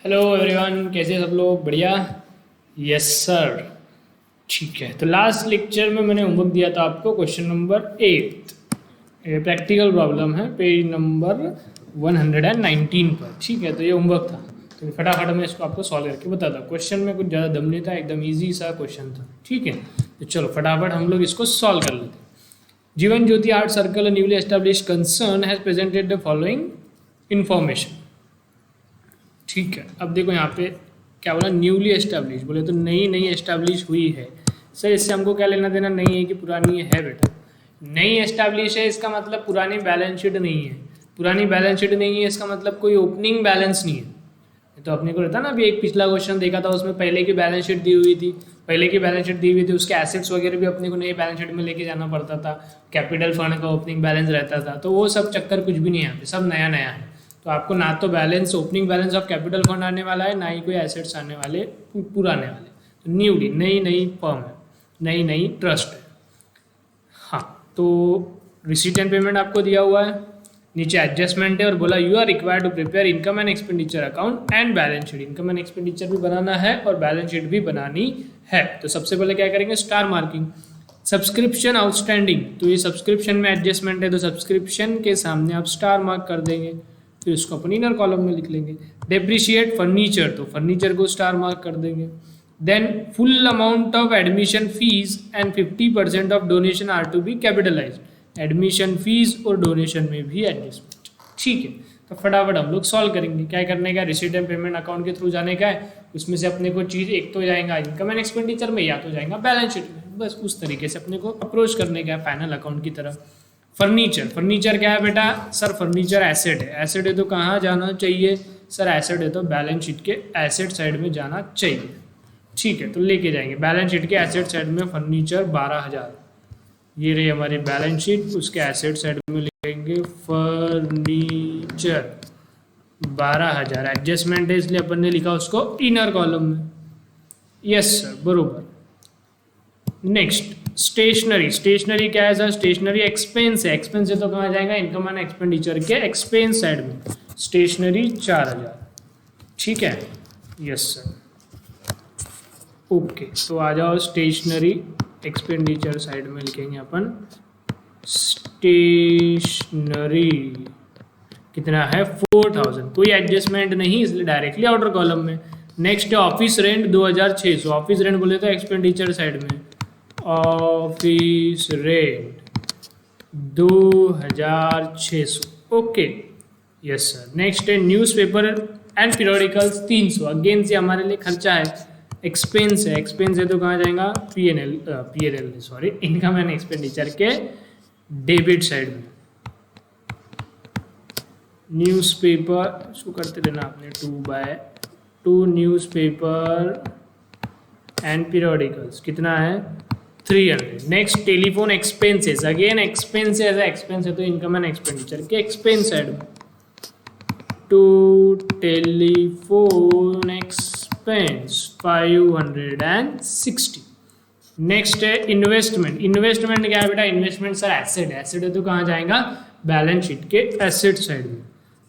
Hello everyone, कैसे सब लोग? बढ़िया। Yes sir. ठीक है, तो लास्ट लेक्चर में मैंने होमवर्क दिया था आपको, क्वेश्चन नंबर 8। ये प्रैक्टिकल प्रॉब्लम है, पेज नंबर 119 पर। ठीक है, तो ये होमवर्क था, तो फटाफट मैं इसको आपको सॉल्व करके बताता। क्वेश्चन में कुछ ज़्यादा दम नहीं था, एकदम ईजी सा क्वेश्चन था। ठीक है, तो चलो फटाफट हम लोग इसको सॉल्व कर लेते हैं। Jeevan Jyoti art circle, newly establish concern has presented the following information. ठीक है, अब देखो यहाँ पे क्या बोला, न्यूली एस्टैब्लिश बोले तो नई नई एस्टैब्लिश हुई है। सर इससे हमको क्या लेना देना, नहीं है कि पुरानी है बेटा। नई एस्टैब्लिश है इसका मतलब पुरानी बैलेंस शीट नहीं है। पुरानी बैलेंस शीट नहीं है इसका मतलब कोई ओपनिंग बैलेंस नहीं है। तो अपने को रहता ना, अभी एक पिछला क्वेश्चन देखा था, उसमें पहले की बैलेंस शीट दी हुई थी। पहले की बैलेंस शीट दी हुई थी, उसके एसेट्स वगैरह भी अपने को नई बैलेंस शीट में लेके जाना पड़ता था। कैपिटल फंड का ओपनिंग बैलेंस रहता था, तो वो सब चक्कर कुछ भी नहीं है यहाँ पे, सब नया नया है। तो आपको ना तो balance, opening balance of capital fund आने वाला है, ना ही कोई एसेट्स आने वाले पुराने वाले। तो न्यूली नई नई फर्म है, नई नई ट्रस्ट है। हाँ, तो रिसीट एंड पेमेंट आपको दिया हुआ है, नीचे एडजस्टमेंट है और बोला you are required to prepare income and expenditure account and balance sheet. Income and expenditure भी बनाना है और बैलेंस शीट भी बनानी है। तो सबसे पहले क्या करेंगे, स्टार मार्किंग। सब्सक्रिप्शन आउटस्टैंडिंग, तो ये सब्सक्रिप्शन में एडजस्टमेंट है, तो सब्सक्रिप्शन के सामने आप स्टार मार्क कर देंगे, फिर इसको अपन इनर कॉलम में लिख लेंगे। डेप्रिशिएट फर्नीचर, तो फर्नीचर को स्टार मार्क कर देंगे। Then full amount of admission fees and 50% of donation are to be capitalise. Admission fees और डोनेशन में भी एडजस्टमेंट। ठीक है, तो फटाफट हम लोग सॉल्व करेंगे। क्या करने का, रिसीट एंड पेमेंट अकाउंट के थ्रू जाने का है। उसमें से अपने को चीज़ एक तो जाएगा इनकम एंड एक्सपेंडिचर में, या तो जाएगा बैलेंस शीट में। बस उस तरीके से अपने को अप्रोच करने का है फाइनल अकाउंट की तरफ। फर्नीचर, फर्नीचर क्या है बेटा? सर फर्नीचर एसेट है। एसेट है तो कहाँ जाना चाहिए? सर एसेट है तो बैलेंस शीट के एसेट साइड में जाना चाहिए। ठीक है, तो लेके जाएंगे बैलेंस शीट के एसेट साइड में फर्नीचर 12,000। ये रही हमारी बैलेंस शीट, उसके एसेट साइड में लिखेंगे फर्नीचर 12,000। एडजस्टमेंट है इसलिए अपन ने लिखा उसको इनर कॉलम में। यस सर, बरोबर। Next stationery. स्टेशनरी क्या है सर? स्टेशनरी एक्सपेंस है। एक्सपेंस है तो कहाँ जाएगा, इनकम एंड एक्सपेंडिचर के एक्सपेंस साइड में। स्टेशनरी 4,000। ठीक है, यस सर, ओके। तो आ जाओ स्टेशनरी एक्सपेंडिचर साइड में लिखेंगे अपन स्टेशनरी कितना है, 4,000। कोई एडजस्टमेंट नहीं इसलिए डायरेक्टली आउटर कॉलम में। नेक्स्ट है ऑफिस रेंट 2,600। ऑफिस रेंट बोले तो एक्सपेंडिचर साइड में, office rent 2,600। Okay, yes sir. Next है न्यूज़पेपर एंड पीरियोडिकल्स 300। अगेन से हमारे लिए खर्चा है, एक्सपेंस है। एक्सपेंस है तो कहाँ जाएगा, P N L sorry, income and expenditure के डेबिट साइड में। न्यूज़पेपर इसको करते रहना आपने 2/2। न्यूज़पेपर एंड पीरियोडिकल्स कितना है, 300। Next telephone expenses. Again expenses है, एक्सपेंस है तो इनकम एंड एक्सपेंडिचर के एक्सपेंस साइड में। To telephone expense 560। नेक्स्ट है इन्वेस्टमेंट। इन्वेस्टमेंट क्या है बेटा? इन्वेस्टमेंट सर एसेट है। एसेट है तो कहाँ जाएगा, बैलेंस शीट के एसेट साइड में।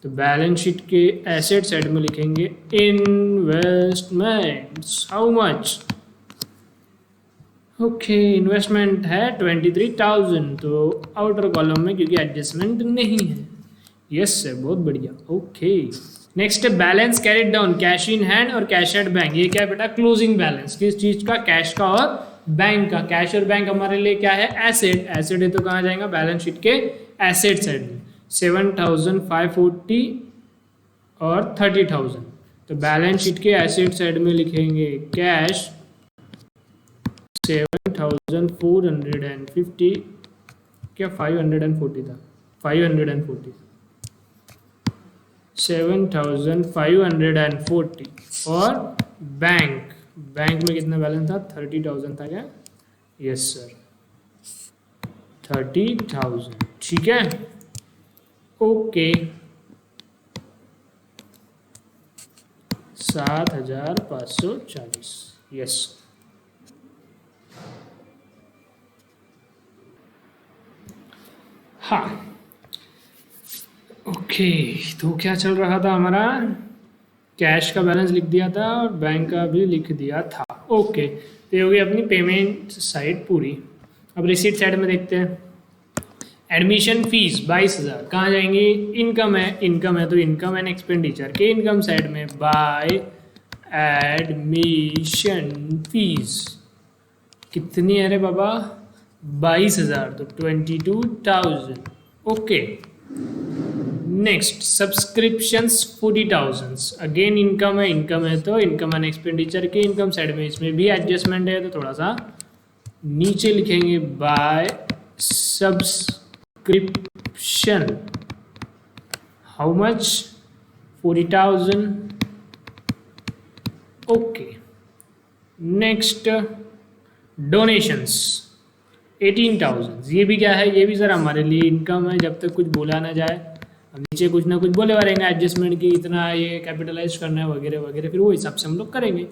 तो बैलेंस शीट के एसेट साइड में लिखेंगे investments. How much? Okay, investment है 23,000, तो आउटर कॉलम में क्योंकि एडजस्टमेंट नहीं है। यस सर, बहुत बढ़िया। ओके, नेक्स्ट है balance carried down, cash in hand और कैश एट बैंक। ये क्या है बेटा? Closing balance. किस चीज का? कैश का और बैंक का। कैश और बैंक हमारे लिए क्या है, एसेट। एसेट है तो कहाँ जाएगा, बैलेंस शीट के एसेट साइड में। 7,540 और 30,000। तो बैलेंस शीट के एसेट साइड में लिखेंगे कैश 7,450, क्या 540 था, 540, 7,540। और बैंक, बैंक में कितना बैलेंस था, 30,000 था क्या? Yes sir, 30,000। ठीक है, ओके। 7,540। यस, हाँ, ओके। तो क्या चल रहा था हमारा, कैश का बैलेंस लिख दिया था और बैंक का भी लिख दिया था। ओके, तो ये हो गई अपनी पेमेंट साइड पूरी। अब रिसीट साइड में देखते हैं। एडमिशन फीस 22,000 कहाँ जाएंगी? इनकम है तो इनकम एंड एक्सपेंडिचर के इनकम साइड में बाय एडमिशन फीस कितनी है रे बाबा? 22,000 तो 22,000। Okay, next subscriptions 40,000। Again income है तो इनकम एंड एक्सपेंडिचर के इनकम साइड में इसमें भी एडजस्टमेंट है तो थोड़ा सा नीचे लिखेंगे by subscription. How much? 40,000। Okay, next donations 18,000। ये भी क्या है? ये भी सर हमारे लिए इनकम है जब तक कुछ बोला ना जाए। अब नीचे कुछ ना कुछ बोले रहेंगे एडजस्टमेंट की इतना ये कैपिटलाइज करना है वगैरह वगैरह, फिर वो हिसाब से हम लोग करेंगे।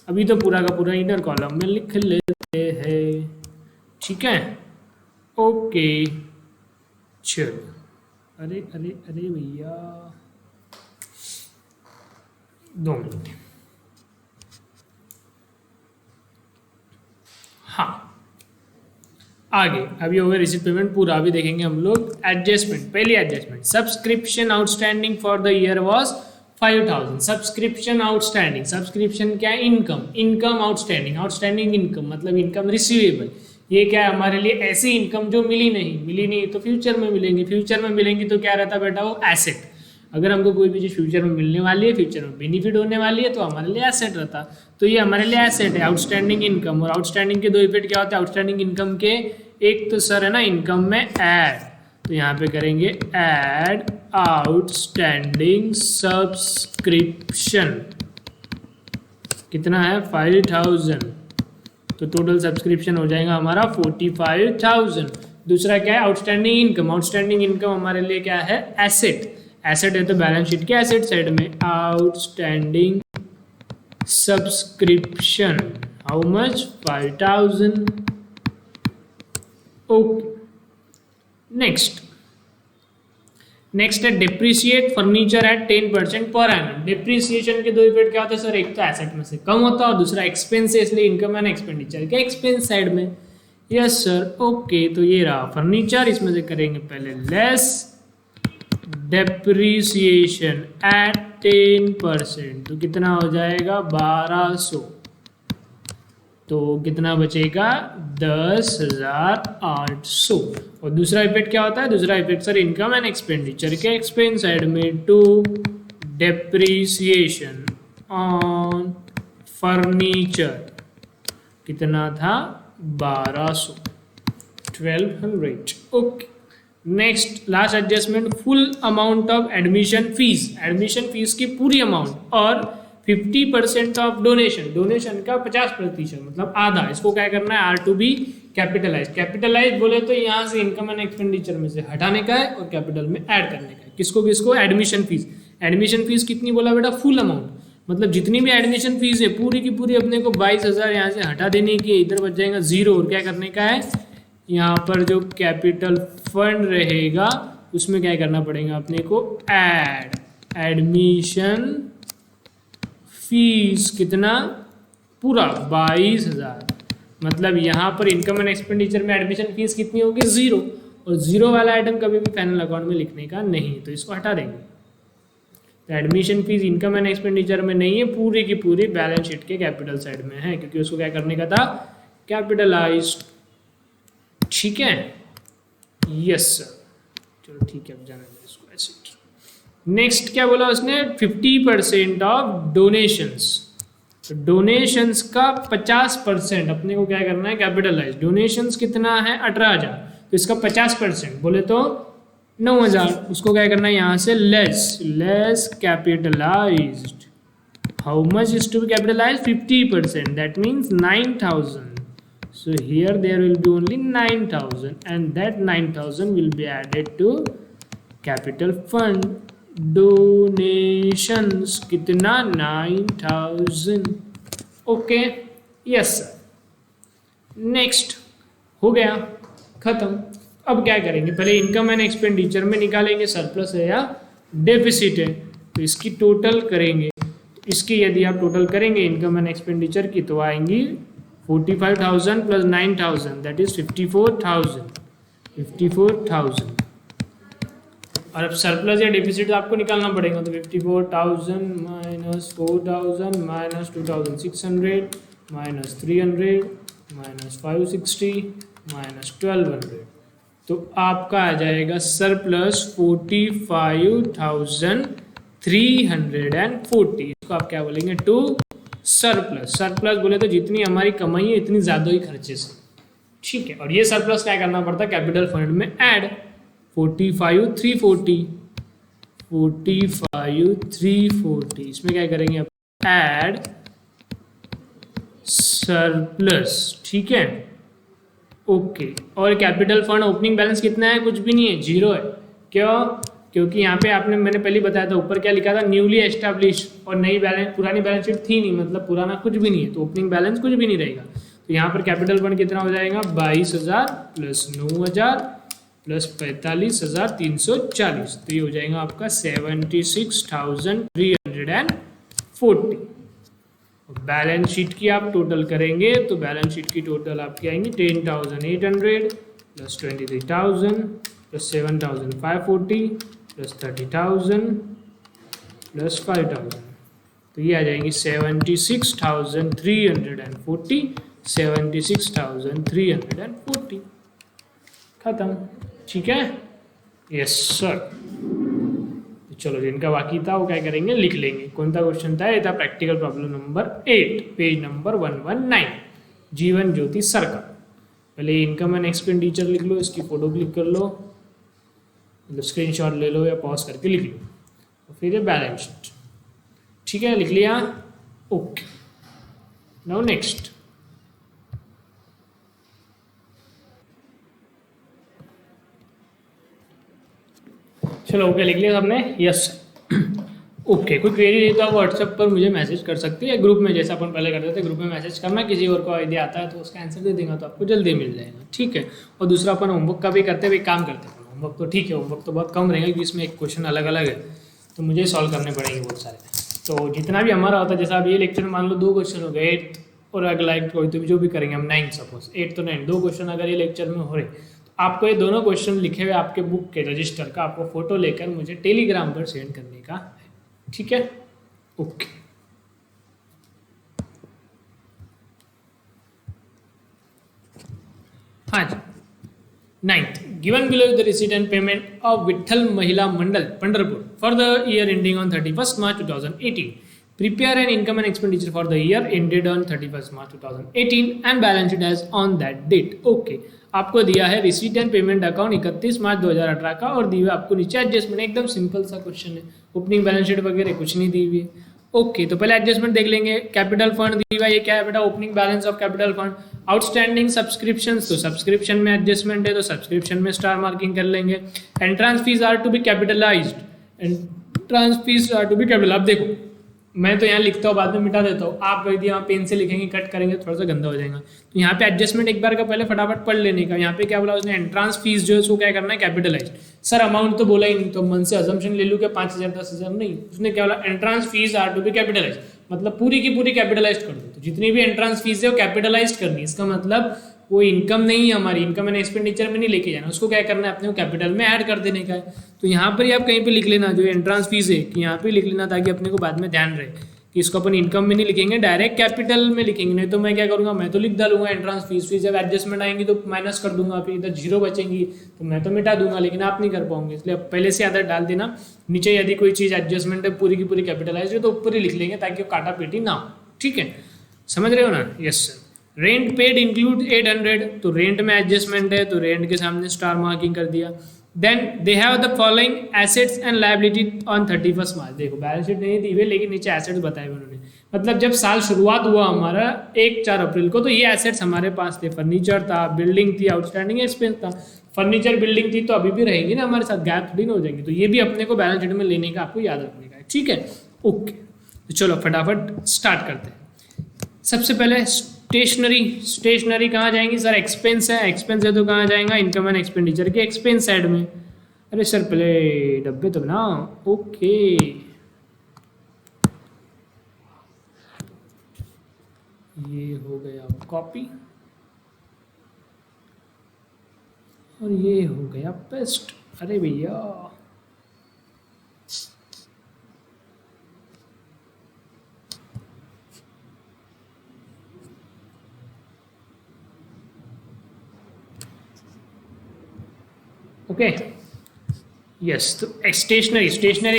अभी तो पूरा का पूरा इनर कॉलम में लिख लेते हैं, ठीक है। ओके चलो, अरे अरे अरे भैया 2 मिनट। हाँ, आगे अभी हो गया रिसीट पेमेंट पूरा। अभी देखेंगे हम लोग एडजस्टमेंट। पहली adjustment, subscription outstanding for the year was 5,000। Subscription outstanding, subscription क्या है? इनकम आउटस्टैंडिंग इनकम मतलब इनकम रिसीवेबल। ये क्या है हमारे लिए? ऐसी इनकम जो मिली नहीं तो फ्यूचर में मिलेंगी तो क्या रहता बेटा? वो एसेट। अगर हमको कोई भी चीज़ फ्यूचर में मिलने वाली है, फ्यूचर में बेनिफिट होने वाली है तो हमारे लिए एसेट रहता। तो ये हमारे लिए एसेट है आउटस्टैंडिंग इनकम। और आउटस्टैंडिंग के 2 इफेक्ट क्या होते हैं आउटस्टैंडिंग इनकम के? एक तो सर है ना इनकम में ऐड, तो यहाँ पे करेंगे ऐड आउटस्टैंडिंग सब्सक्रिप्शन। कितना है? 5,000। तो टोटल सब्सक्रिप्शन हो जाएगा हमारा 45,000। दूसरा क्या है? आउटस्टैंडिंग इनकम हमारे लिए क्या है? एसेट है तो बैलेंस शीट के एसेट साइड में outstanding subscription. How much? 5,000। Okay, next है depreciate furniture at 10% per annum. Depreciation के 2 इफेक्ट क्या होते हैं सर? एक तो एसेट में से कम होता है और दूसरा एक्सपेंस है, इसलिए इनकम एंड एक्सपेंडिचर के एक्सपेंस साइड में। Yes sir. ओके, तो ये रहा फर्नीचर। इसमें से करेंगे पहले लेस डेप्रिसिएशन एट 10%, तो कितना हो जाएगा? 1,200। तो कितना बचेगा? 10,800। और दूसरा इफेक्ट क्या होता है? दूसरा effect sir income and expenditure के एक्सपेंस साइड में टू डेप्रिसिएशन ऑन फर्नीचर। कितना था? 1,200, 1,200। Okay, next last adjustment, full amount of admission fees की पूरी अमाउंट और 50% ऑफ डोनेशन का 50% मतलब आधा। इसको क्या करना है? आर टू बी कैपिटलाइज बोले तो यहाँ से इनकम एंड एक्सपेंडिचर में से हटाने का है और कैपिटल में ऐड करने का है। किसको? एडमिशन फीस कितनी बोला बेटा? फुल अमाउंट, मतलब जितनी भी एडमिशन फीस है पूरी की पूरी अपने को 22,000 यहाँ से हटा देने की है। इधर बच जाएगा 0 और क्या करने का है? यहाँ पर जो कैपिटल फंड रहेगा उसमें क्या करना पड़ेगा अपने को? Add admission fees. कितना? पूरा 22,000। मतलब यहाँ पर इनकम एंड एक्सपेंडिचर में एडमिशन फीस कितनी होगी? 0। और 0 वाला आइटम कभी भी फाइनल अकाउंट में लिखने का नहीं, तो इसको हटा देंगे। तो admission fees income and expenditure में नहीं है, पूरी की पूरी बैलेंस शीट के कैपिटल साइड में है, क्योंकि उसको क्या करने का था? कैपिटलाइज। ठीक है, यस सर। चलो ठीक है, अब जाने दो इसको ऐसे। नेक्स्ट क्या बोला उसने? 50% ऑफ डोनेशंस। तो डोनेशंस का 50% अपने को क्या करना है? कैपिटलाइज। डोनेशंस कितना है? 18,000, तो इसका 50% बोले तो 9,000। उसको क्या करना है? यहाँ से less capitalised. How much is to be capitalise? 50%, that means 9,000। So here there will be only 9,000 and that 9,000 will be added to capital fund. Donations कितना? 9,000। Okay, yes sir. नेक्स्ट हो गया, खत्म। अब क्या करेंगे? पहले इनकम एंड एक्सपेंडिचर में निकालेंगे सरप्लस है या डेफिसिट है, तो इसकी टोटल करेंगे। इसकी यदि आप टोटल करेंगे इनकम एंड एक्सपेंडिचर की तो आएंगी 45,000 प्लस 9,000 दैट इज 54,000। और अब सरप्लस या डिफिसिट आपको निकालना पड़ेगा, तो 54,000 minus 4,000 minus 2,600 minus 300 minus 560 minus 1,200, तो आपका आ जाएगा सरप्लस 45,340। इसको आप क्या बोलेंगे? To surplus. सरप्लस बोले तो जितनी हमारी कमाई है इतनी ज़्यादा ही खर्चे से, ठीक है। और ये सरप्लस क्या करना पड़ता है? कैपिटल फंड में ऐड 45,340 इसमें क्या करेंगे आप? ऐड सरप्लस, ठीक है, ओके। और कैपिटल फंड ओपनिंग बैलेंस कितना है? कुछ भी नहीं है, 0 है। क्यों? क्योंकि यहाँ पे आपने मैंने पहले बताया था, ऊपर क्या लिखा था? न्यूली एस्टैब्लिश, और नई बैलेंस पुरानी बैलेंस शीट थी नहीं, मतलब पुराना कुछ भी नहीं है, तो ओपनिंग बैलेंस कुछ भी नहीं रहेगा। तो यहाँ पर कैपिटल फंड कितना हो जाएगा? 22,000 प्लस 9,000 प्लस 45,340, तो ये हो जाएगा आपका 76,340। बैलेंस शीट की आप टोटल करेंगे तो बैलेंस शीट की टोटल आपकी आएंगी 10,800 प्लस 23,000 प्लस 7,540 प्लस 30,000 प्लस 5,000, तो ये आ जाएंगी 76,340, 76,340 खत्म, ठीक है। Yes sir. चलो जिनका बाकी था वो क्या करेंगे? लिख लेंगे। कौन सा क्वेश्चन था? ये था practical problem number 8, page number 119, Jeevan Jyoti सरकार। पहले इनकम एंड एक्सपेंडिचर लिख लो, इसकी फोटो क्लिक कर लो, मतलब स्क्रीनशॉट ले लो या पॉज करके लिख लो, और फिर ये बैलेंस शीट, ठीक है, लिख लिया, ओके। नाउ नेक्स्ट, चलो ओके लिख लिया सबने? Yes okay. कोई क्वेरी नहीं तो आप व्हाट्सएप पर मुझे मैसेज कर सकते हैं, ग्रुप में, जैसा अपन पहले करते थे, ग्रुप में मैसेज करना, किसी और को आइडिया आता है तो उसका आंसर दे देगा तो आपको जल्दी मिल जाएगा, ठीक है। और दूसरा अपन होमवर्क का भी करते हुए काम करते हैं। होमवर्क तो ठीक है, होमवर्क तो बहुत कम रहेगा क्योंकि इसमें एक क्वेश्चन अलग अलग है, तो मुझे सॉल्व करने पड़ेंगे बहुत सारे। तो जितना भी हमारा होता है, जैसा अब ये लेक्चर मान लो 2 क्वेश्चन हो गए, 8 और अगला एक कोई तो जो भी करेंगे हम 9, सपोज 8 तो 9, 2 क्वेश्चन अगर ये लेक्चर में हो रहे, आपको ये दोनों क्वेश्चन लिखे हुए आपके बुक के रजिस्टर का आपको फोटो लेकर मुझे टेलीग्राम पर सेंड करने का है, ठीक है, ओके। हाँ जी, 9th, given below the receipt and payment of Vitthal Mahila Mandal, Pandharpur, for the year ending on 31st March 2018. Prepare an income and expenditure for the year ended on 31st March 2018 and balance sheet as on that date. Okay. आपको दिया है receipt and payment account 31 मार्च 2018 का, और दी हुई आपको नीचे adjustment, एकदम simple सा क्वेश्चन है, ओपनिंग बैलेंस शीट वगैरह कुछ नहीं दी हुई है। ओके, तो पहले एडजस्टमेंट देख लेंगे। कैपिटल फंड दी हुआ है, ये क्या है बेटा? Opening balance of capital fund. Outstanding subscription, तो सब्सक्रिप्शन में एडजस्टमेंट है तो सब्सक्रिप्शन में स्टार मार्किंग कर लेंगे। Entrance fees are to be capitalised, entrance fees are to be capital. अब देखो मैं तो यहाँ लिखता हूँ, बाद में मिटा देता हूँ, आप यदि यहाँ पेन से लिखेंगे, कट करेंगे थोड़ा सा गंदा हो जाएगा, तो यहाँ पे एडजस्टमेंट एक बार का पहले फटाफट पढ़ लेने का। यहाँ पे क्या बोला उसने? एंट्रांस फीस जो है उसको क्या करना है? कैपिटलाइज। सर अमाउंट तो बोला ही नहीं, तो मन से अजम्पशन ले लूँ क्या 5,000 10,000? नहीं, उसने क्या बोला? Entrance fees are to be capitalise, मतलब पूरी की पूरी कैपिटलाइज कर दो। तो जितनी भी एंट्रांस फीस है वो कैपिटलाइज करनी है, इसका मतलब वो इनकम नहीं है हमारी, इनकम एंड एक्सपेंडिचर में नहीं लेके जाना, उसको क्या करना है? अपने को कैपिटल में ऐड कर देने का है। तो यहाँ पर ही आप कहीं पे लिख लेना जो एंट्रांस फीस है, कि यहाँ पे लिख लेना ताकि अपने को बाद में ध्यान रहे कि इसको अपन इनकम में नहीं लिखेंगे, डायरेक्ट कैपिटल में लिखेंगे। नहीं तो मैं क्या करूँगा? मैं तो लिख डालूंगा एंट्रांस फीस, फिर जब एडजस्टमेंट आएंगी तो माइनस कर दूंगा, फिर इधर 0 बचेंगी तो मैं तो मिटा दूंगा, लेकिन आप नहीं कर पाओगे, इसलिए पहले से आदत डाल देना। नीचे यदि कोई चीज़ एडजस्टमेंट है पूरी की पूरी कैपिटलाइज है तो ऊपर ही लिख लेंगे ताकि वो काटा पीटी ना हो, ठीक है, समझ रहे हो ना? Yes sir. Rent paid include 800, तो रेंट में एडजस्टमेंट है तो रेंट के सामने स्टार मार्किंग कर दिया। Then they have the following assets and liability on 31st March. देखो बैलेंस शीट नहीं दी हुई लेकिन नीचे एसेट्स बताए हुए उन्होंने, मतलब जब साल शुरुआत हुआ हमारा 1 अप्रैल को तो ये एसेट्स हमारे पास थे, फर्नीचर था, बिल्डिंग थी, आउटस्टैंडिंग एक्सपेंस था। फर्नीचर बिल्डिंग थी तो अभी भी रहेंगी ना हमारे साथ, गैप थोड़ी ना हो जाएंगे, तो ये भी अपने को बैलेंस शीट में लेने का आपको याद रखने का है, ठीक है, ओके। तो चलो फटाफट स्टार्ट करते हैं। सबसे पहले स्टेशनरी कहाँ जाएंगी? सर एक्सपेंस है तो कहाँ जाएगा? इनकम एंड एक्सपेंडिचर के एक्सपेंस साइड में। अरे सर पहले डब्बे तो बनाओ, ओके ये हो गया कॉपी और ये हो गया पेस्ट। अरे भैया ओके यस। तो स्टेशनरी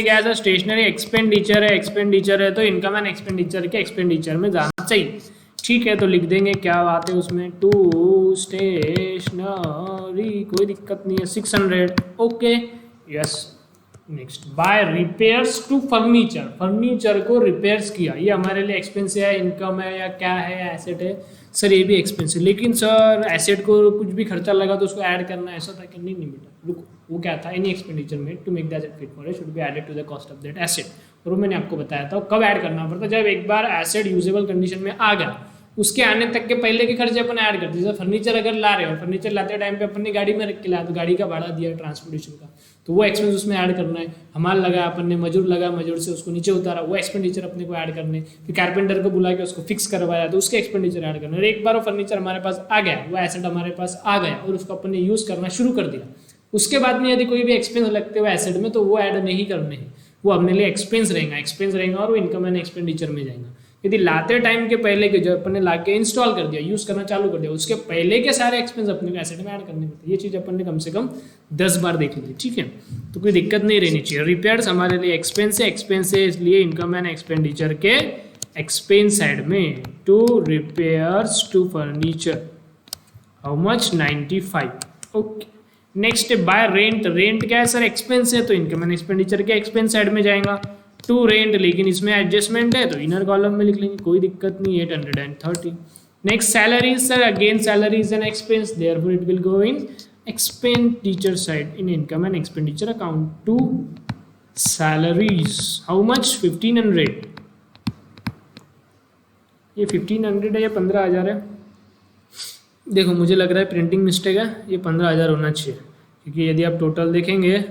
क्या है? स्टेशनरी एक्सपेंडिचर है तो इनकम एंड एक्सपेंडिचर के एक्सपेंडिचर में जाना चाहिए। ठीक है, तो लिख देंगे क्या बात है उसमें, टू स्टेशनरी, कोई दिक्कत नहीं है, 600। Okay yes. Next, by repairs to furniture, furniture को रिपेयर्स किया, ये हमारे लिए एक्सपेंस है, इनकम है या क्या है, या एसेट है? सर ये भी एक्सपेंस है, लेकिन सर एसेट को कुछ भी खर्चा लगा तो उसको ऐड करना, ऐसा था कि नहीं बेटा रुको, वो क्या था, एनी एक्सपेंडिचर में to make the asset fit for it should be added to the cost of that asset. और वो मैंने आपको बताया था कब ऐड करना पड़ता, जब एक बार एसेट यूजेबल कंडीशन में आ गया, उसके आने तक के पहले के खर्चे अपन ऐड करते हैं। जैसे फर्नीचर अगर ला रहे हो, फर्नीचर लाते टाइम पे अपन ने गाड़ी में रख के लाया तो गाड़ी का भाड़ा दिया ट्रांसपोर्टेशन का, तो वो एक्सपेंस उसमें ऐड करना है। हमाल लगाया अपन ने, मजदूर लगा, मजदूर से उसको नीचे उतारा, वो एक्सपेंडिचर अपने को ऐड करने, फिर कारपेंटर को बुला के उसको फिक्स करवाया तो उसके एक्सपेंडिचर ऐड करना। और एक बार वो फर्नीचर हमारे पास आ गया, वो एसेट हमारे पास आ गया और उसको अपन ने यूज़ करना शुरू कर दिया, उसके बाद में यदि कोई भी एक्सपेंस लगते हुए एसेट में तो वो ऐड नहीं करने हैं, वो अपने लिए एक्सपेंस रहेगा और वो इनकम एंड एक्सपेंडिचर में जाएगा। यदि लाते टाइम के पहले के जो अपन ने ला के इंस्टॉल कर दिया, यूज करना चालू कर दिया, उसके पहले के सारे एक्सपेंस अपने को एसेट में ऐड करने पड़ते हैं। ये चीज अपन ने कम से कम 10 बार देख ली थी। ठीक है, तो कोई दिक्कत नहीं रहनी चाहिए। रिपेयर्स हमारे लिए एक्सपेंस है, इसलिए इनकम एंड एक्सपेंडिचर के एक्सपेंस साइड में to repairs to furniture, how much, 95। Okay next, by rent, rent क्या है सर, एक्सपेंस है, तो इनकम एंड एक्सपेंडिचर के एक्सपेंस साइड में जाएगा। टू रेंट, लेकिन इसमें एडजस्टमेंट है तो इनर कॉलम में लिख लेंगे, कोई दिक्कत नहीं, 830। Next, salaries sir, again salaries and expense, therefore it will go in expenditure side in income and expenditure account to salaries, how much, 1500। ये 1500 है या 15,000 है? देखो मुझे लग रहा है प्रिंटिंग मिस्टेक है, ये 15,000 होना चाहिए, क्योंकि यदि आप टोटल देखेंगे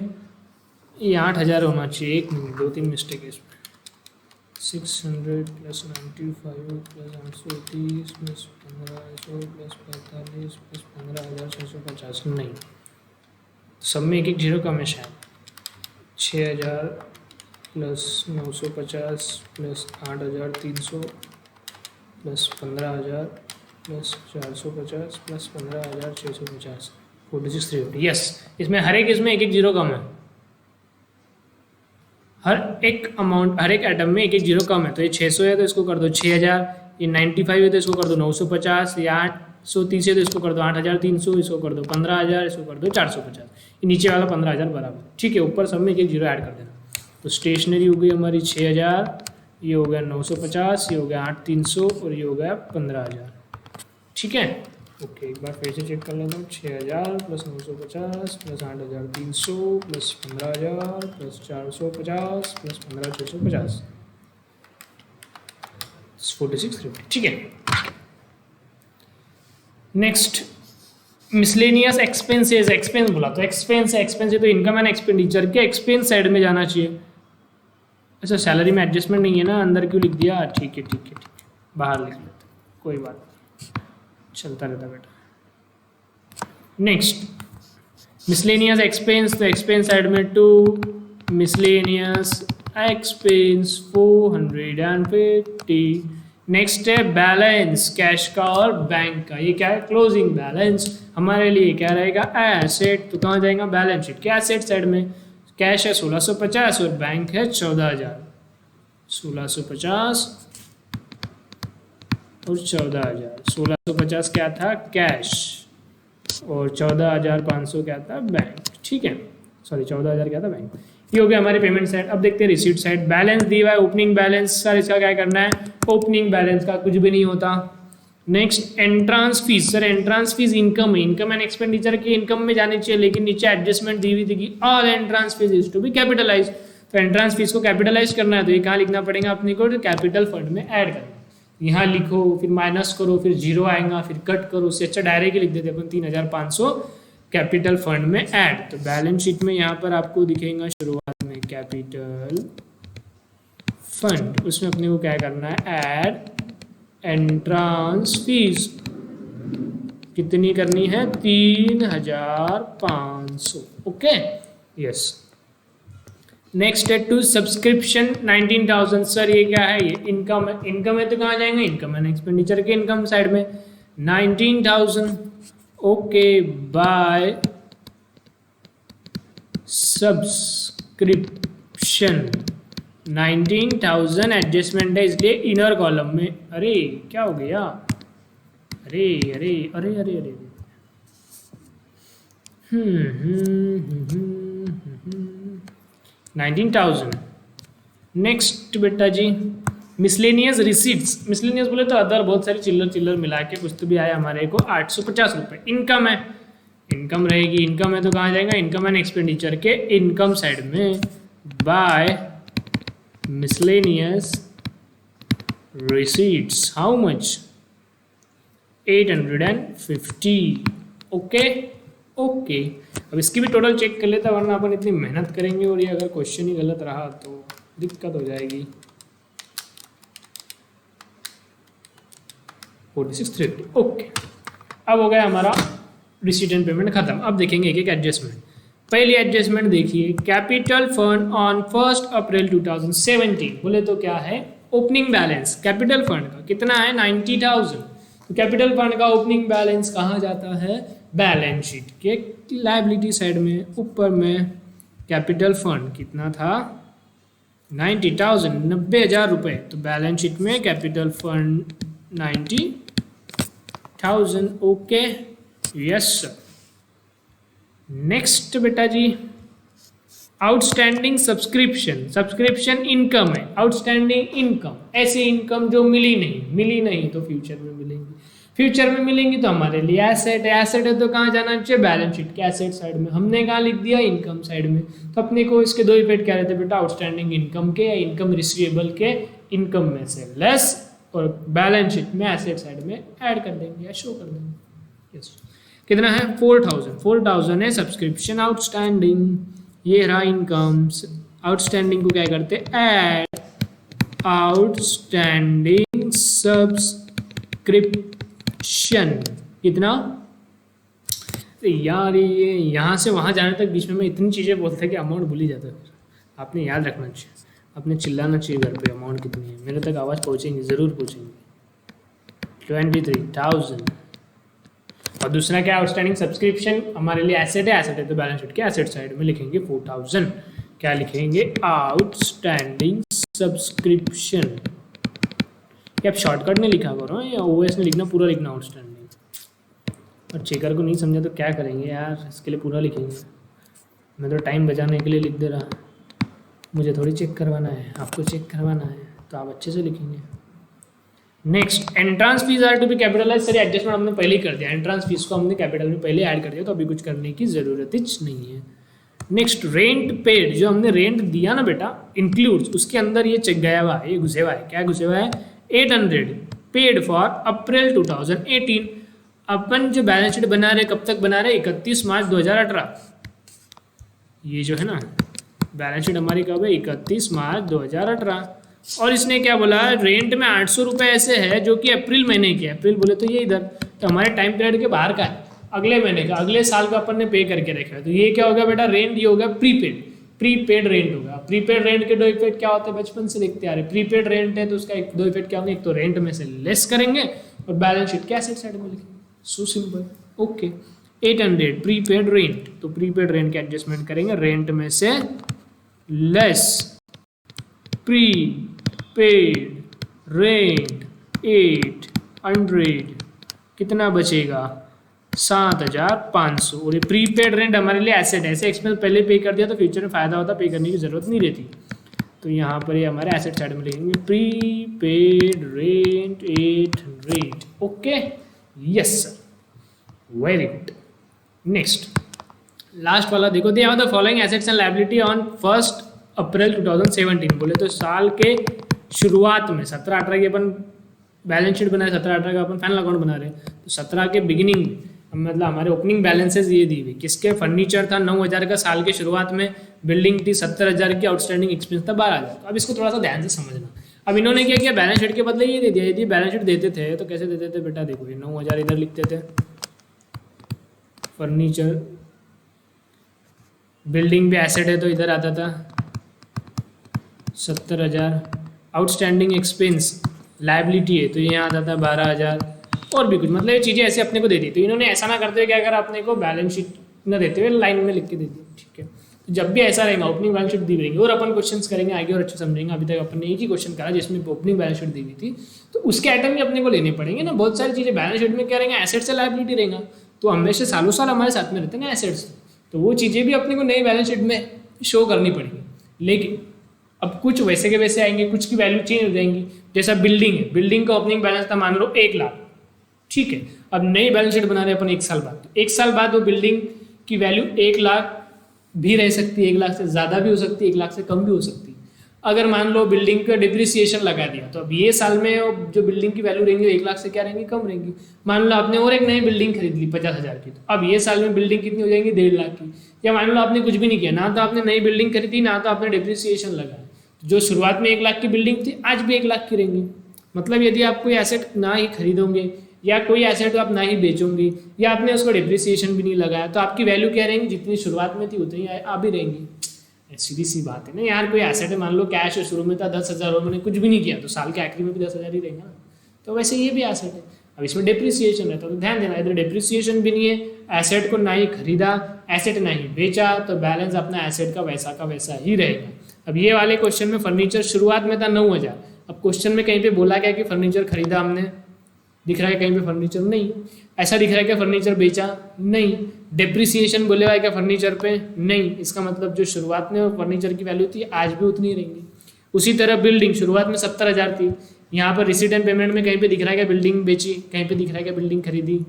ये 8,000 होना चाहिए। एक मिनट, 2-3 मिस्टेक है इसमें। 600 plus 95 plus 830 plus 1500 plus 45 plus 15,650, नहीं, सब में एक जीरो कम है शायद। 6,000 plus 950 plus 8,300 plus 15,000 plus 450 plus 15,650, 46,350। Yes, इसमें हर एक जीरो कम है, हर एक अमाउंट, हर एक आइटम में एक जीरो कम है। तो ये 600 है तो इसको कर दो 6,000, ये 95 है तो इसको कर दो 950, ये 830 है तो इसको कर दो 8,300, इसको कर दो 15,000, इसको कर दो 450, ये नीचे वाला 15,000 बराबर। ठीक है, ऊपर सब में एक जीरो ऐड कर देना। तो स्टेशनरी हो गई हमारी 6,000, ये हो गया 950, ये हो गया 8,300 और ये हो गया 15,000। ठीक है, ओके एक बार फिर से चेक कर लेता हूँ। 6,000 plus 950 plus 8,300 plus 15,000 plus 450 plus 15,650, 46,350। ठीक है, नेक्स्ट, मिसलेनियस एक्सपेंसेस, एक्सपेंस बोला तो एक्सपेंस है, तो इनकम एंड एक्सपेंडिचर के एक्सपेंस साइड में जाना चाहिए। अच्छा, सैलरी में एडजस्टमेंट नहीं है ना, अंदर क्यों लिख दिया? ठीक है, बाहर लिख लेते, कोई बात नहीं, चलता रहता बेटा। नेक्स्ट, मिसलेनियस एक्सपेंस, तो एक्सपेंस साइड में टू मिसलेनियस एक्सपेंस 450। नेक्स्ट है बैलेंस, कैश का और बैंक का, ये क्या है, क्लोजिंग बैलेंस। हमारे लिए क्या रहेगा, एसेट, तो कहाँ जाएगा, बैलेंस शीट के एसेट साइड में। कैश है 1650 और बैंक है 14,000, 1650 और 14,000। 1650 क्या था, कैश, और 14,500 क्या था, बैंक। ठीक है, सॉरी 14,000 क्या था, बैंक। ये हो गया हमारे पेमेंट साइड। अब देखते हैं रिसीट साइड। बैलेंस दी हुआ है, ओपनिंग बैलेंस, सर इसका क्या करना है, ओपनिंग बैलेंस का कुछ भी नहीं होता। Next, entrance fees, sir entrance fees income है, इनकम एंड एक्सपेंडिचर की इनकम में जानी चाहिए, लेकिन नीचे एडजस्टमेंट दी हुई थी कि all entrance fees is to be capitalise. तो एंट्रांस फीस को कैपिटलाइज करना है तो ये कहाँ लिखना पड़ेगा अपने को, कैपिटल फंड में ऐड करना। यहाँ लिखो, फिर माइनस करो, फिर जीरो आएगा, फिर कट करो, उससे अच्छा डायरेक्ट लिख देते अपन 3,500 कैपिटल फंड में ऐड। तो बैलेंस शीट में यहाँ पर आपको दिखेगा शुरुआत में कैपिटल फंड, उसमें अपने को क्या करना है, ऐड एंट्रांस फीस कितनी करनी है? 3,500। Okay, yes. नेक्स्ट है टू सब्सक्रिप्शन 19,000। सर ये क्या है? ये इनकम है। इनकम है तो कहाँ जाएंगे? इनकम एंड एक्सपेंडिचर के इनकम साइड में 19,000। ओके, बाय सब्सक्रिप्शन 19,000 एडजस्टमेंट है इसलिए इनर कॉलम में। अरे क्या हो गया? अरे अरे अरे अरे अरे 19,000। नेक्स्ट बेटा जी, मिसलेनियस रिसीट्स। मिसलेनियस बोले तो अदर, बहुत सारी चिल्लर चिल्लर मिला के कुछ तो भी आया हमारे को 850 रुपये। इनकम है, इनकम रहेगी। इनकम है तो कहाँ जाएगा? इनकम एंड एक्सपेंडिचर के इनकम साइड में by miscellaneous receipts. How much? 850। Okay okay, अब इसकी भी टोटल चेक कर लेता, वरना अपन इतनी मेहनत करेंगे और ये अगर क्वेश्चन ही गलत रहा तो दिक्कत हो जाएगी। 4630। ओके, अब हो गया हमारा रिसीट एंड पेमेंट खत्म। अब देखेंगे एक एक एडजस्टमेंट। पहली एडजस्टमेंट देखिए, कैपिटल फंड ऑन 1 अप्रैल 2017। बोले तो क्या है? ओपनिंग बैलेंस कैपिटल फंड का कितना है? 90,000। तो कैपिटल फंड का ओपनिंग बैलेंस कहाँ जाता है? बैलेंस शीट के लायबिलिटी साइड में ऊपर में। कैपिटल फंड कितना था? 90,000, 90,000 रुपये। तो बैलेंस शीट में capital fund 90,000। Okay, yes sir. Next बेटा जी, आउटस्टैंडिंग सब्सक्रिप्शन। सब्सक्रिप्शन इनकम है, आउटस्टैंडिंग इनकम ऐसी इनकम जो मिली नहीं तो फ्यूचर में मिलेंगी। फ्यूचर में मिलेंगी तो हमारे लिए एसेट है। एसेट है तो कहाँ जाना चाहिए? बैलेंस शीट के एसेट साइड में। हमने कहाँ लिख दिया? इनकम साइड में। तो अपने को इसके दो इफेक्ट क्या रहते हैं बेटा? आउटस्टैंडिंग इनकम के या इनकम रिसीवेबल के इनकम में से लेस, और बैलेंस शीट में एसेट साइड में ऐड कर देंगे या शो कर देंगे। यस, कितना है? 4,000। 4,000 है सब्सक्रिप्शन आउटस्टैंडिंग। ये रहा इनकम। आउटस्टैंडिंग को क्या करते? Add outstanding subscription. कितना? यार ये यहाँ से वहाँ जाने तक बीच में मैं इतनी चीज़ें बोलता है कि अमाउंट भूल ही जाता है। आपने याद रखना चाहिए, आपने चिल्लाना चाहिए घर पे अमाउंट कितनी है। मेरे तक आवाज़ पहुँचेंगी, ज़रूर पहुँचेंगी। 23,000। और दूसरा क्या? आउटस्टैंडिंग सब्सक्रिप्शन हमारे लिए एसेट है तो बैलेंस शीट के एसेट साइड में लिखेंगे 4,000। क्या लिखेंगे? Outstanding subscription. क्या आप शॉर्टकट में लिखा करो या ओएस में लिखना? पूरा लिखना आउटस्टैंडिंग। और चेकर को नहीं समझा तो क्या करेंगे यार, इसके लिए पूरा लिखेंगे। मैं तो टाइम बचाने के लिए लिख दे रहा, मुझे थोड़ी चेक करवाना है, आपको चेक करवाना है, तो आप अच्छे से लिखेंगे। Next, entrance fees are to be capitalise. Sir adjustment हमने पहले ही कर दिया, एंट्रांस फीस को हमने कैपिटल में पहले ऐड कर दिया, तो अभी कुछ करने की ज़रूरत ही नहीं है। Next, rent paid. जो हमने रेंट दिया ना बेटा, इंक्लूड्स, उसके अंदर ये चेक गया हुआ है, ये घुसे हुआ है। क्या घुसे हुआ है? 800 पेड फॉर अप्रैल 2018। अपन जो बैलेंस शीट बना रहे कब तक बना रहे? 31 मार्च 2018। ये जो है ना बैलेंस शीट हमारी कब है? 31 मार्च 2018। और इसने क्या बोला? रेंट में 800 रुपये ऐसे है जो कि अप्रैल महीने के। अप्रैल बोले तो ये इधर, तो हमारे टाइम पीरियड के बाहर का है, अगले महीने का, अगले साल का अपन ने पे करके रखा है। तो ये क्या हो गया बेटा? रेंट। ये हो गया प्रीपेड रेंट होगा। प्रीपेड रेंट के दो इफेक्ट क्या होते हैं? बचपन से देखते आ रहे। प्रीपेड रेंट है तो उसका दो इफेक्ट क्या होंगे? एक तो रेंट में से लेस करेंगे और बैलेंस शीट के एसेट साइड में लिखेंगे। So simple. Okay, 800 prepaid rent, तो प्रीपेड रेंट के एडजस्टमेंट करेंगे, रेंट में से लेस प्रीपेड रेंट 800, कितना बचेगा? 7,500। और ये प्रीपेड रेंट हमारे लिए एसेट है, ऐसे एक्सपेंस पहले पे कर दिया तो फ्यूचर में फायदा होता, पे करने की जरूरत नहीं रहती। तो यहाँ पर ये हमारे एसेट साइड में लिखेंगे prepaid rent 800। Okay, yes sir, very good. Next, last वाला देखो, they are the following assets and liability on 1 April 2017। बोले तो साल के शुरुआत में 17-18 की अपन बैलेंस शीट बना रहे, 17-18 का अपन फाइनल अकाउंट बना रहे, तो 17 के बिगिनिंग में मतलब हमारे ओपनिंग बैलेंसेज ये दी हुई। किसके? फर्नीचर था 9,000 का साल के शुरुआत में, बिल्डिंग थी 70,000 की, आउटस्टैंडिंग एक्सपेंस था 12,000। तो अब इसको थोड़ा सा ध्यान से समझना। अब इन्होंने क्या किया, बैलेंस शीट के बदले ये दे दिया। यदि बैलेंस शीट देते थे तो कैसे देते थे बेटा, देखो ये 9,000 इधर लिखते थे, फर्नीचर, बिल्डिंग भी एसेट है तो इधर आता था 70,000, आउटस्टैंडिंग एक्सपेंस लाइबिलिटी है तो यहाँ आता था 12,000, और भी कुछ, मतलब ये चीज़ें ऐसे अपने को दे दी। तो इन्होंने ऐसा ना करते हुए क्या करा, अपने को बैलेंस शीट न देते हुए लाइन में लिख के दे दी, ठीक है। तो जब भी ऐसा रहेगा ओपनिंग बैलेंस शीट दी रहेगी, और अपन क्वेश्चंस करेंगे आगे और अच्छे समझेंगे। अभी तक अपन ने एक ही क्वेश्चन करा जिसमें ओपनिंग बैलेंस शीट दी हुई थी, तो उसके आइटम भी अपने को लेने पड़ेंगे ना। बहुत सारी चीज़ें बैलेंस शीट में क्या रहेंगे, एसेट से लाइबिलिटी रहेगा, तो हमेशा सालों साल हमारे साथ में रहते हैं ना एसेट्स, तो वो चीज़ें भी अपने को नई बैलेंस शीट में शो करनी पड़ेगी। लेकिन अब कुछ वैसे के वैसे आएंगे, कुछ की वैल्यू चेंज हो जाएंगी। जैसा बिल्डिंग है, बिल्डिंग का ओपनिंग बैलेंस था मान लो 1 लाख, ठीक है। अब नई बैलेंस शीट बना रहे अपन 1 साल बाद, तो 1 साल बाद वो बिल्डिंग की वैल्यू 1 लाख भी रह सकती है, 1 लाख से ज़्यादा भी हो सकती है, 1 लाख से कम भी हो सकती है। अगर मान लो बिल्डिंग का डिप्रिसिएशन लगा दिया, तो अब ये साल में जो बिल्डिंग की वैल्यू रहेंगी 1 लाख से क्या रहेंगी, कम रहेंगी। मान लो आपने और एक नई बिल्डिंग खरीद ली 50,000 की, तो अब ये साल में बिल्डिंग कितनी हो जाएगी, 1.5 लाख की। या मान लो आपने कुछ भी नहीं किया, ना तो आपने नई बिल्डिंग खरीदी, ना तो आपने डिप्रिसिएशन लगाया, जो शुरुआत में 1 लाख की बिल्डिंग थी आज भी 1 लाख की रहेंगी। मतलब यदि आप कोई एसेट ना ही खरीदोगे या कोई एसेट आप ना ही बेचोगे या आपने उसको डिप्रिसिएशन भी नहीं लगाया, तो आपकी वैल्यू क्या रहेंगी, जितनी शुरुआत में थी उतनी आ भी रहेंगी। सीधी सी बात है ना यार। कोई एसेट है, मान लो कैश शुरू में था 10,000 और मैंने कुछ भी नहीं किया, तो साल के आखिरी में भी 10,000 ही रहेगा ना। तो वैसे ये भी एसेट है। अब इसमें डिप्रिसिएशन रहता है, तो ध्यान देना, इधर डिप्रिसिएशन भी नहीं है, एसेट को ना ही खरीदा, एसेट ना ही बेचा, तो बैलेंस अपना एसेट का वैसा ही रहेगा। अब ये वाले क्वेश्चन में फर्नीचर शुरुआत में था 9,000, अब क्वेश्चन में कहीं पे बोला गया कि फर्नीचर खरीदा हमने, दिख रहा है कहीं पे फर्नीचर नहीं, ऐसा दिख रहा है कि फर्नीचर बेचा नहीं, डिप्रिसिएशन बोले हुआ है क्या फर्नीचर पे, नहीं। इसका मतलब जो शुरुआत में फर्नीचर की वैल्यू थी आज भी उतनी ही रहेंगी। उसी तरह बिल्डिंग शुरुआत में 70,000 थी, यहाँ पर रिसीट एंड पेमेंट में कहीं पे दिख रहा है कि बिल्डिंग बेची, कहीं पे दिख रहा है कि बिल्डिंग खरीदी,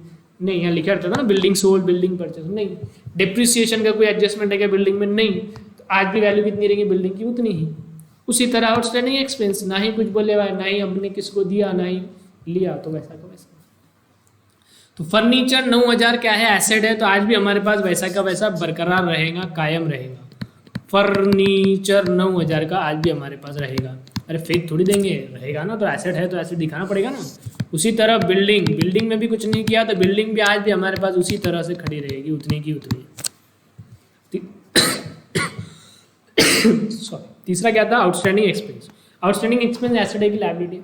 नहीं। यहाँ लिखा रहता था ना बिल्डिंग सोल्ड, बिल्डिंग परचेज, नहीं। डिप्रिसिएशन का कोई एडजस्टमेंट है क्या बिल्डिंग में, नहीं। तो आज भी वैल्यू कितनी रहेगी बिल्डिंग की, उतनी ही। उसी तरह आउटस्टैंडिंग एक्सपेंस, ना ही कुछ बोले हुआ है, ना ही हमने किसको दिया, ना ही लिया, तो वैसा का वैसा। तो फर्नीचर 9,000 क्या है, एसेट है, तो आज भी हमारे पास वैसा का वैसा बरकरार रहेगा, कायम रहेगा। फर्नीचर 9,000 का आज भी हमारे पास रहेगा। अरे फेक थोड़ी देंगे, रहेगा ना, तो एसेट है तो एसेट दिखाना पड़ेगा ना। उसी तरह बिल्डिंग, बिल्डिंग में भी कुछ नहीं किया तो बिल्डिंग भी आज भी हमारे पास उसी तरह से खड़ी रहेगी, उतनी की उतनी। सॉरी, तीसरा क्या था, outstanding expense. Outstanding expense asset है कि लायबिलिटी।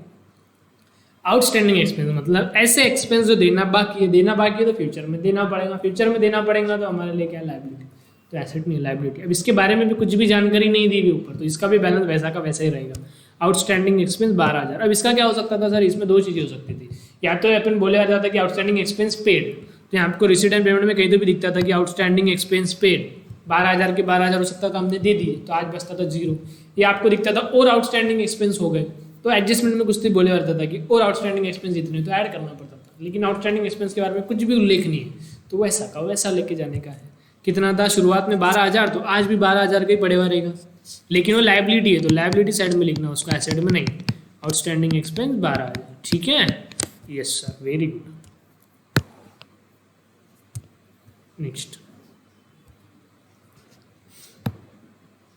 आउटस्टैंडिंग एक्सपेंस मतलब ऐसे एक्सपेंस जो देना बाकी है तो फ्यूचर में देना पड़ेगा, फ्यूचर में देना पड़ेगा तो हमारे लिए क्या, लायबिलिटी। तो एसेट नहीं, लायबिलिटी। अब इसके बारे में भी कुछ भी जानकारी नहीं दी गई ऊपर, तो इसका भी बैलेंस वैसा का वैसा ही रहेगा। Outstanding expense 12,000। अब इसका क्या हो सकता था सर, इसमें 2 चीज़ें हो सकती थी। या तो अपन बोले आ जाता कि आउटस्टैंडिंग एक्सपेंस पेड, तो यहाँ आपको रिसीट एंड पेमेंट में कहीं तो भी दिखता था कि आउटस्टैंडिंग एक्सपेंस पेड 12,000 के 12,000 हो सकता था, हमने दे दिए तो आज बचता था 0। या आपको दिखता था और आउटस्टैंडिंग एक्सपेंस हो गए, तो एडजस्टमेंट में कुछ तो बोले रहता था कि और आउटस्टैंडिंग एक्सपेंस इतने, तो ऐड करना पड़ता था। लेकिन आउटस्टैंडिंग एक्सपेंस के बारे में कुछ भी उल्लेख नहीं है, तो वैसा का वैसा लेके जाने का है। कितना था शुरुआत में 12,000, तो आज भी 12,000 का ही पड़े हुआ रहेगा। लेकिन वो लायबिलिटी है तो लायबिलिटी साइड में लिखना, उसको एसेट में नहीं। आउटस्टैंडिंग एक्सपेंस 12,000, ठीक है। Yes sir, very good. Next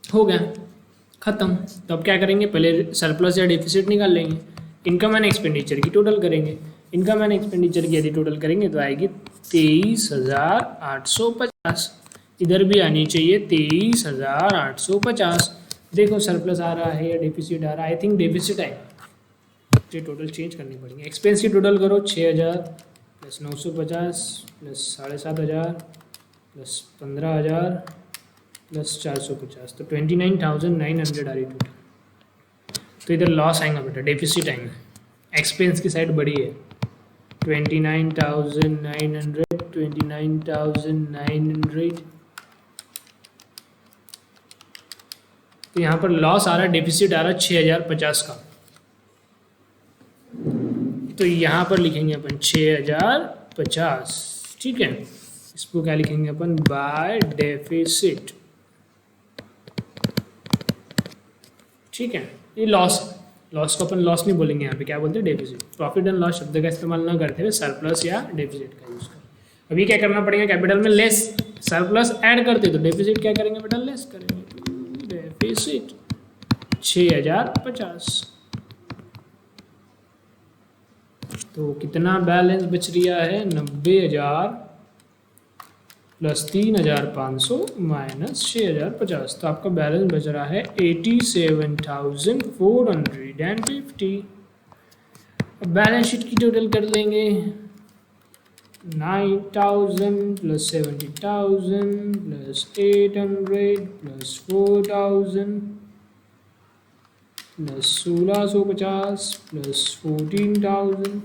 हो गया, खत्म। तो अब क्या करेंगे, पहले सरप्लस या डेफिसिट निकाल लेंगे, इनकम एंड एक्सपेंडिचर की टोटल करेंगे। इनकम एंड एक्सपेंडिचर की यदि टोटल करेंगे तो आएगी 23,850। इधर भी आनी चाहिए 23,850। देखो सरप्लस आ रहा है या डेफिसिट आ रहा है, आई थिंक डेफिसिट आएगा, ये टोटल चेंज करनी पड़ेगी। एक्सपेंस की टोटल करो 6,000 प्लस 950 प्लस 7,500 प्लस 15,000 प्लस 450, तो 29,900 आ रही टोटल। तो इधर लॉस आएगा बेटा, डेफिसिट आएगा। एक्सपेंस की साइड बड़ी है, 29,900 तो यहाँ पर लॉस आ रहा है, डेफिसिट आ रहा है 6,050 का। तो यहाँ पर लिखेंगे अपन 6,050, ठीक है। इसको क्या लिखेंगे अपन, बाय डेफिसिट, ठीक है। ये लॉस को अपन लॉस नहीं बोलेंगे, यहाँ पे क्या बोलते हैं, डेफिसिट। प्रॉफिट एंड लॉस शब्द का इस्तेमाल ना करते हुए सरप्लस या डेफिसिट का यूज करें। अभी क्या करना पड़ेगा, कैपिटल में लेस, सरप्लस ऐड करते तो डेफिसिट क्या करेंगे बेटा, लेस करेंगे। डेफिसिट 6,050, तो कितना बैलेंस बच रहा है, 90,000 प्लस 3,500 माइनस 6,050, तो आपका बैलेंस बच रहा है 87,450। अब बैलेंस शीट की टोटल कर लेंगे, 9,000 plus 70,000 plus 800 plus 4,000 plus 1,650 plus 14,000,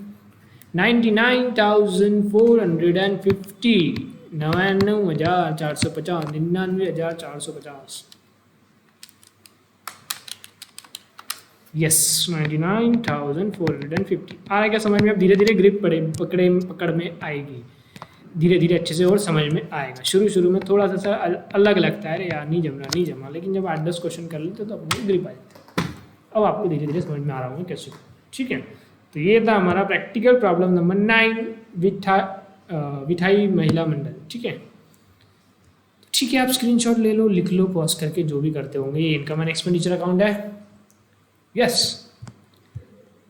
99,450, 99,450, 99,450। Yes, 99,450 आ रहा है क्या समझ में? अब धीरे धीरे ग्रिप पकड़ में आएगी, धीरे धीरे अच्छे से और समझ में आएगा। शुरू में थोड़ा सा अलग लगता है, अरे यार नहीं जमा, लेकिन जब 8-10 क्वेश्चन कर लेते तो अपने ग्रिप आ जाती है। अब आपको धीरे धीरे समझ में आ रहा होगा कैसे, ठीक है। तो ये था हमारा प्रैक्टिकल प्रॉब्लम नंबर 9, विठाई महिला मंडल, ठीक है। ठीक है, आप स्क्रीनशॉट ले लो, लिख लो पॉज करके, जो भी करते होंगे। ये इनकम एंड एक्सपेंडिचर अकाउंट है, यस,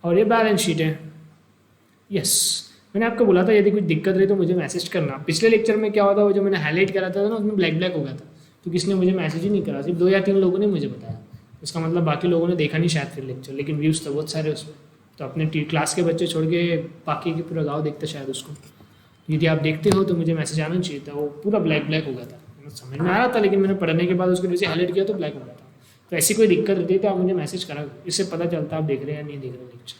और ये बैलेंस शीट है, यस। मैंने आपको बोला था यदि कुछ दिक्कत रही तो मुझे मैसेज करना। पिछले लेक्चर में क्या हुआ था, वो जो मैंने हाईलाइट करा था ना, उसमें ब्लैक हो गया था, तो किसी ने मुझे मैसेज ही नहीं करा, सिर्फ 2 या 3 लोगों ने मुझे बताया। इसका मतलब बाकी लोगों ने देखा नहीं शायद फिर लेक्चर, लेकिन व्यूज़ तो बहुत सारे उसमें, तो अपने क्लास के बच्चे छोड़ के बाकी के पूरा गाँव देखते शायद उसको। यदि आप देखते हो तो मुझे मैसेज आना चाहिए था, वो पूरा ब्लैक हो गया था, समझ में आ रहा था, लेकिन मैंने पढ़ने के बाद उसको जैसे हाईलाइट किया तो ब्लैक हो गया था। तो ऐसी कोई दिक्कत रहती है तो आप मुझे मैसेज करा, इससे पता चलता आप देख रहे हैं या नहीं देख रहे लेक्चर।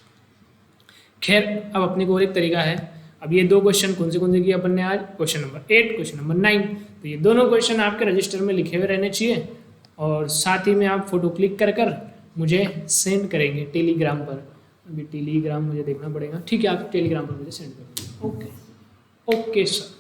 खैर, अब अपने को और एक तरीका है। अब ये 2 क्वेश्चन कौन से किए अपन ने आज, क्वेश्चन नंबर 8, क्वेश्चन नंबर 9। तो ये दोनों क्वेश्चन आपके रजिस्टर में लिखे हुए रहने चाहिए, और साथ ही में आप फोटो क्लिक कर मुझे सेंड करेंगे टेलीग्राम पर। अभी टेलीग्राम मुझे देखना पड़ेगा, ठीक है, आप टेलीग्राम पर मुझे सेंड करेंगे। Okay sir.